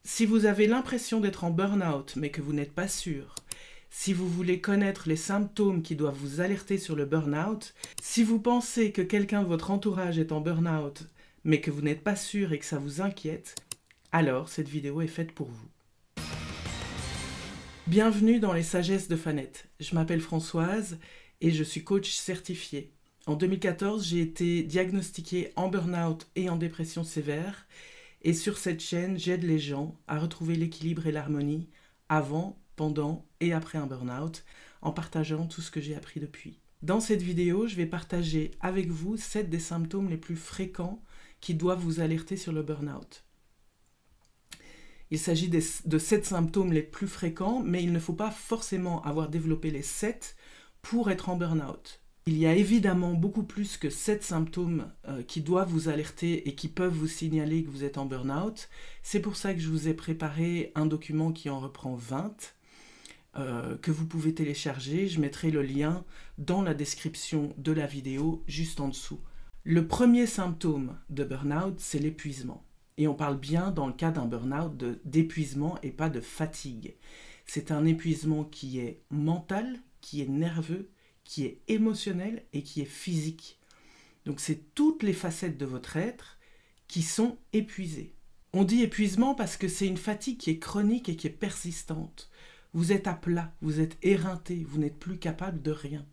Si vous avez l'impression d'être en burn-out mais que vous n'êtes pas sûr, si vous voulez connaître les symptômes qui doivent vous alerter sur le burn-out, si vous pensez que quelqu'un de votre entourage est en burn-out mais que vous n'êtes pas sûr et que ça vous inquiète, alors cette vidéo est faite pour vous. Bienvenue dans les sagesses de Fanette. Je m'appelle Françoise et je suis coach certifié. En 2014, j'ai été diagnostiquée en burn-out et en dépression sévère. Et sur cette chaîne, j'aide les gens à retrouver l'équilibre et l'harmonie avant, pendant et après un burn-out, en partageant tout ce que j'ai appris depuis. Dans cette vidéo, je vais partager avec vous 7 des symptômes les plus fréquents qui doivent vous alerter sur le burn-out. Il s'agit de 7 symptômes les plus fréquents, mais il ne faut pas forcément avoir développé les 7 pour être en burn-out. Il y a évidemment beaucoup plus que 7 symptômes qui doivent vous alerter et qui peuvent vous signaler que vous êtes en burn-out. C'est pour ça que je vous ai préparé un document qui en reprend 20, que vous pouvez télécharger. Je mettrai le lien dans la description de la vidéo, juste en dessous. Le premier symptôme de burn-out, c'est l'épuisement. Et on parle bien, dans le cas d'un burn-out, d'épuisement et pas de fatigue. C'est un épuisement qui est mental, qui est nerveux, qui est émotionnel et qui est physique. Donc c'est toutes les facettes de votre être qui sont épuisées. On dit épuisement parce que c'est une fatigue qui est chronique et qui est persistante. Vous êtes à plat, vous êtes éreinté, vous n'êtes plus capable de rien.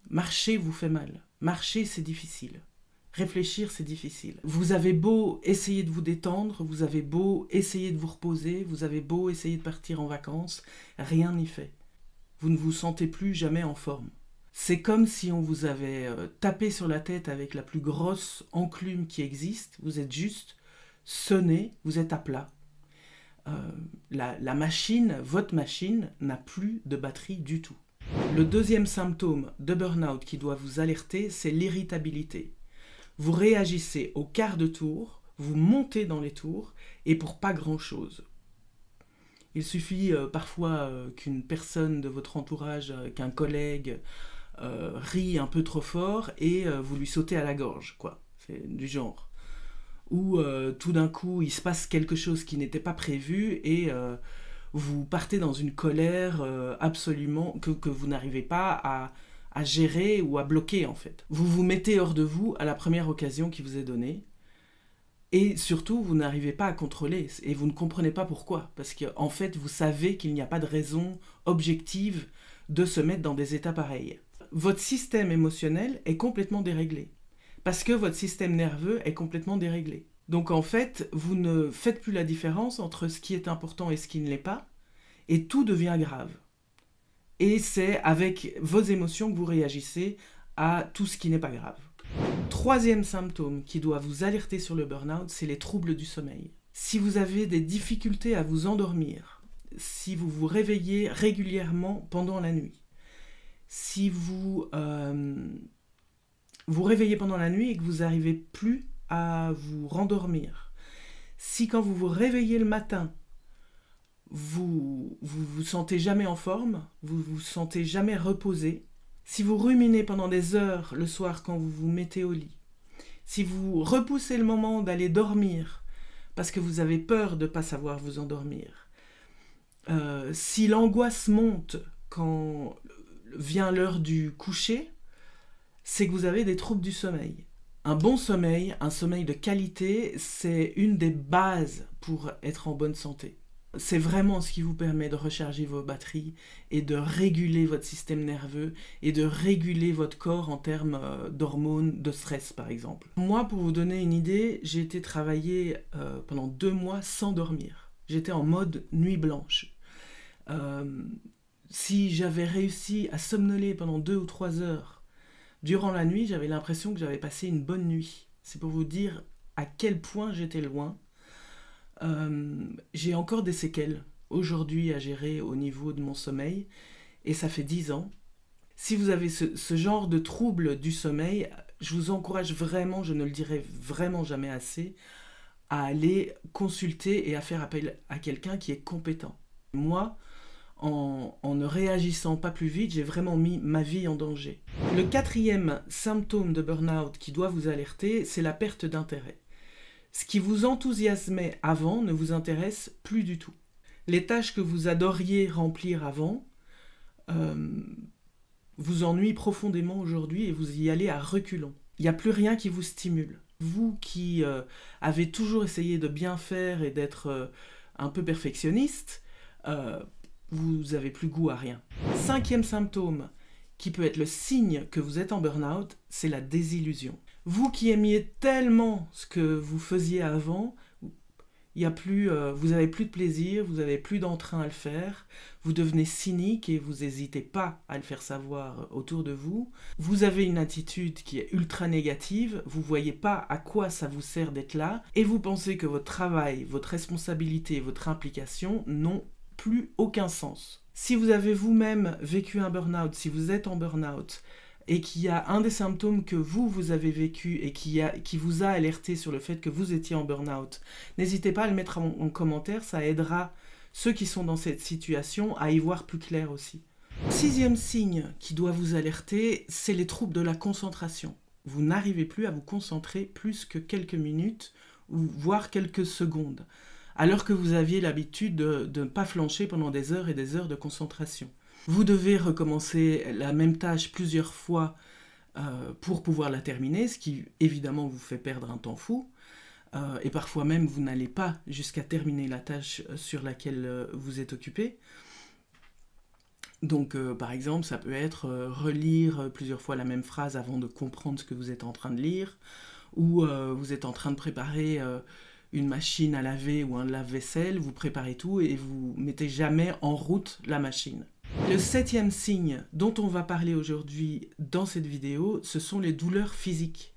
Marcher vous fait mal. Marcher, c'est difficile. Réfléchir, c'est difficile. Vous avez beau essayer de vous détendre, vous avez beau essayer de vous reposer, vous avez beau essayer de partir en vacances, rien n'y fait. Vous ne vous sentez plus jamais en forme. C'est comme si on vous avait tapé sur la tête avec la plus grosse enclume qui existe. Vous êtes juste sonné, vous êtes à plat. La machine, votre machine, n'a plus de batterie du tout. Le deuxième symptôme de burn-out qui doit vous alerter, c'est l'irritabilité. Vous réagissez au quart de tour, vous montez dans les tours, et pour pas grand-chose. Il suffit parfois qu'une personne de votre entourage, qu'un collègue rit un peu trop fort et vous lui sautez à la gorge, quoi. C'est du genre. Ou tout d'un coup, il se passe quelque chose qui n'était pas prévu et vous partez dans une colère absolument que vous n'arrivez pas à gérer ou à bloquer, en fait. Vous vous mettez hors de vous à la première occasion qui vous est donnée. Et surtout, vous n'arrivez pas à contrôler et vous ne comprenez pas pourquoi. Parce qu'en fait, vous savez qu'il n'y a pas de raison objective de se mettre dans des états pareils. Votre système émotionnel est complètement déréglé. Parce que votre système nerveux est complètement déréglé. Donc en fait, vous ne faites plus la différence entre ce qui est important et ce qui ne l'est pas. Et tout devient grave. Et c'est avec vos émotions que vous réagissez à tout ce qui n'est pas grave. Troisième symptôme qui doit vous alerter sur le burn-out, c'est les troubles du sommeil. Si vous avez des difficultés à vous endormir, si vous vous réveillez régulièrement pendant la nuit, si vous vous réveillez pendant la nuit et que vous n'arrivez plus à vous rendormir, si quand vous vous réveillez le matin, vous vous sentez jamais en forme, vous vous sentez jamais reposé, si vous ruminez pendant des heures le soir quand vous vous mettez au lit, si vous repoussez le moment d'aller dormir parce que vous avez peur de ne pas savoir vous endormir, si l'angoisse monte quand vient l'heure du coucher, c'est que vous avez des troubles du sommeil. Un bon sommeil, un sommeil de qualité, c'est une des bases pour être en bonne santé. C'est vraiment ce qui vous permet de recharger vos batteries et de réguler votre système nerveux et de réguler votre corps en termes d'hormones, de stress par exemple. Moi, pour vous donner une idée, j'ai été travailler pendant 2 mois sans dormir. J'étais en mode nuit blanche. Si j'avais réussi à somnoler pendant 2 ou 3 heures durant la nuit, j'avais l'impression que j'avais passé une bonne nuit. C'est pour vous dire à quel point j'étais loin. J'ai encore des séquelles aujourd'hui à gérer au niveau de mon sommeil et ça fait 10 ans. Si vous avez ce genre de trouble du sommeil, je vous encourage vraiment, je ne le dirai vraiment jamais assez, à aller consulter et à faire appel à quelqu'un qui est compétent. Moi, en ne réagissant pas plus vite, j'ai vraiment mis ma vie en danger. Le quatrième symptôme de burn-out qui doit vous alerter, c'est la perte d'intérêt. Ce qui vous enthousiasmait avant ne vous intéresse plus du tout. Les tâches que vous adoriez remplir avant vous ennuient profondément aujourd'hui et vous y allez à reculons. Il n'y a plus rien qui vous stimule. Vous qui avez toujours essayé de bien faire et d'être un peu perfectionniste, vous n'avez plus goût à rien. 5e symptôme, qui peut être le signe que vous êtes en burn-out, c'est la désillusion. Vous qui aimiez tellement ce que vous faisiez avant, vous n'avez plus de plaisir, vous n'avez plus d'entrain à le faire, vous devenez cynique et vous n'hésitez pas à le faire savoir autour de vous. Vous avez une attitude qui est ultra négative, vous ne voyez pas à quoi ça vous sert d'être là, et vous pensez que votre travail, votre responsabilité, votre implication n'ont plus aucun sens. Si vous avez vous-même vécu un burn-out, si vous êtes en burn-out, et qu'il y a un des symptômes que vous avez vécu et qui vous a alerté sur le fait que vous étiez en burn-out, n'hésitez pas à le mettre en commentaire, ça aidera ceux qui sont dans cette situation à y voir plus clair aussi. 6e signe qui doit vous alerter, c'est les troubles de la concentration. Vous n'arrivez plus à vous concentrer plus que quelques minutes, ou voire quelques secondes, alors que vous aviez l'habitude de ne pas flancher pendant des heures et des heures de concentration. Vous devez recommencer la même tâche plusieurs fois pour pouvoir la terminer, ce qui évidemment vous fait perdre un temps fou. Et parfois même vous n'allez pas jusqu'à terminer la tâche sur laquelle vous êtes occupé. Donc par exemple ça peut être relire plusieurs fois la même phrase avant de comprendre ce que vous êtes en train de lire, ou vous êtes en train de préparer une machine à laver ou un lave-vaisselle, vous préparez tout et vous mettez jamais en route la machine. Le 7e signe dont on va parler aujourd'hui dans cette vidéo, ce sont les douleurs physiques.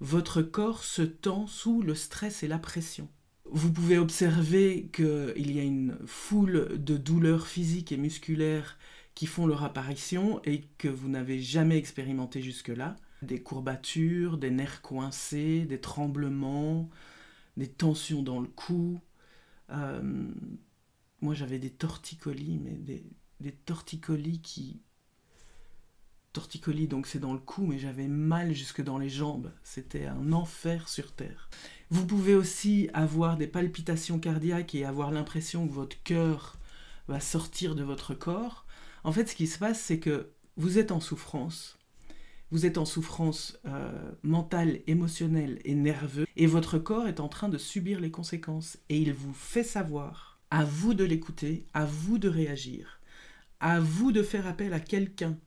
Votre corps se tend sous le stress et la pression. Vous pouvez observer qu'il y a une foule de douleurs physiques et musculaires qui font leur apparition et que vous n'avez jamais expérimenté jusque-là. Des courbatures, des nerfs coincés, des tremblements, des tensions dans le cou. Moi j'avais des torticolis, mais des torticolis Torticolis, donc c'est dans le cou, mais j'avais mal jusque dans les jambes. C'était un enfer sur terre. Vous pouvez aussi avoir des palpitations cardiaques et avoir l'impression que votre cœur va sortir de votre corps. En fait, ce qui se passe, c'est que vous êtes en souffrance. Vous êtes en souffrance mentale, émotionnelle et nerveuse. Et votre corps est en train de subir les conséquences. Et il vous fait savoir. À vous de l'écouter, à vous de réagir. À vous de faire appel à quelqu'un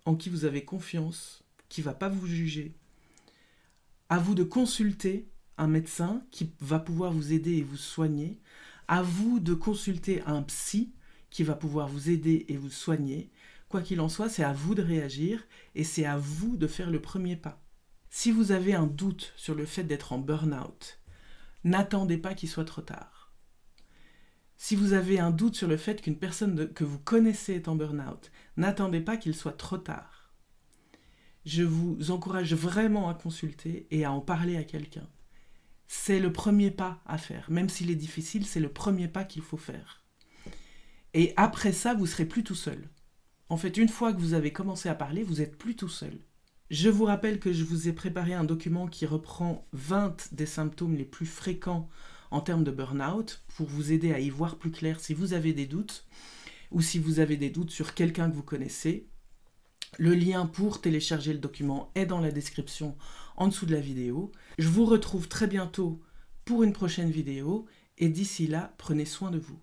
en qui vous avez confiance, qui ne va pas vous juger. À vous de consulter un médecin qui va pouvoir vous aider et vous soigner. À vous de consulter un psy qui va pouvoir vous aider et vous soigner. Quoi qu'il en soit, c'est à vous de réagir et c'est à vous de faire le premier pas. Si vous avez un doute sur le fait d'être en burn-out, n'attendez pas qu'il soit trop tard. Si vous avez un doute sur le fait qu'une personne que vous connaissez est en burn-out, n'attendez pas qu'il soit trop tard. Je vous encourage vraiment à consulter et à en parler à quelqu'un. C'est le premier pas à faire. Même s'il est difficile, c'est le premier pas qu'il faut faire. Et après ça, vous ne serez plus tout seul. En fait, une fois que vous avez commencé à parler, vous n'êtes plus tout seul. Je vous rappelle que je vous ai préparé un document qui reprend 20 des symptômes les plus fréquents en termes de burn-out, pour vous aider à y voir plus clair si vous avez des doutes, ou si vous avez des doutes sur quelqu'un que vous connaissez. Le lien pour télécharger le document est dans la description en dessous de la vidéo. Je vous retrouve très bientôt pour une prochaine vidéo, et d'ici là, prenez soin de vous.